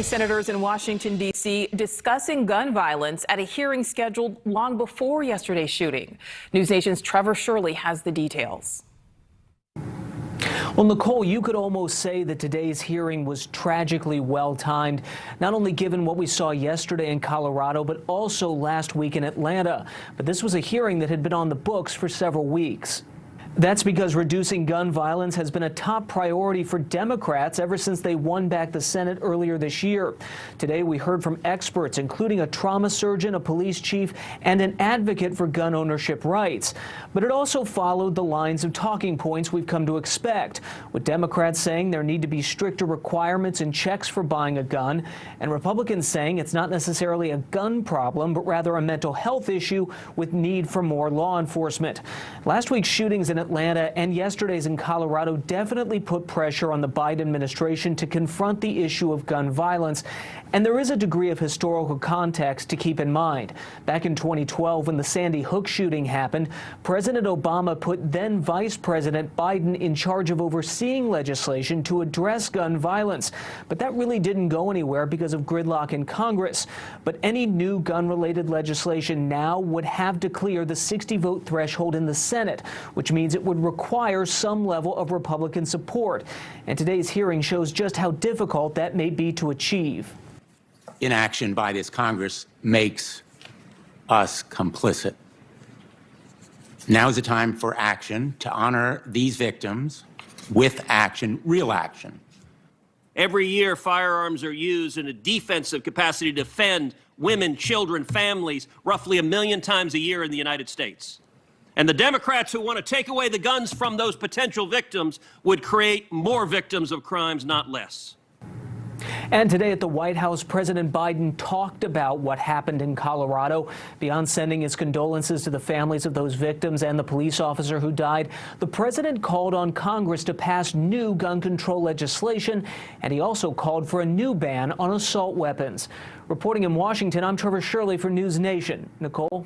Senators in Washington, D.C. discussing gun violence at a hearing scheduled long before yesterday's shooting. NewsNation's Trevor Shirley has the details. Well, Nicole, you could almost say that today's hearing was tragically well-timed, not only given what we saw yesterday in Colorado, but also last week in Atlanta. But this was a hearing that had been on the books for several weeks. That's because reducing gun violence has been a top priority for Democrats ever since they won back the Senate earlier this year. Today, we heard from experts, including a trauma surgeon, a police chief, and an advocate for gun ownership rights. But it also followed the lines of talking points we've come to expect, with Democrats saying there need to be stricter requirements and checks for buying a gun, and Republicans saying it's not necessarily a gun problem, but rather a mental health issue with need for more law enforcement. Last week's shootings in Atlanta and yesterday's in Colorado definitely put pressure on the Biden administration to confront the issue of gun violence. And there is a degree of historical context to keep in mind. Back in 2012, when the Sandy Hook shooting happened, President Obama put then Vice President Biden in charge of overseeing legislation to address gun violence. But that really didn't go anywhere because of gridlock in Congress. But any new gun-related legislation now would have to clear the 60-vote threshold in the Senate, which means it would require some level of Republican support. And today's hearing shows just how difficult that may be to achieve. Inaction by this Congress makes us complicit. Now is the time for action to honor these victims with action, real action. Every year, firearms are used in a defensive capacity to defend women, children, families, roughly 1 million times a year in the United States. And the Democrats who want to take away the guns from those potential victims would create more victims of crimes, not less. And today at the White House, President Biden talked about what happened in Colorado. Beyond sending his condolences to the families of those victims and the police officer who died, the president called on Congress to pass new gun control legislation, and he also called for a new ban on assault weapons. Reporting in Washington, I'm Trevor Shirley for News Nation. Nicole?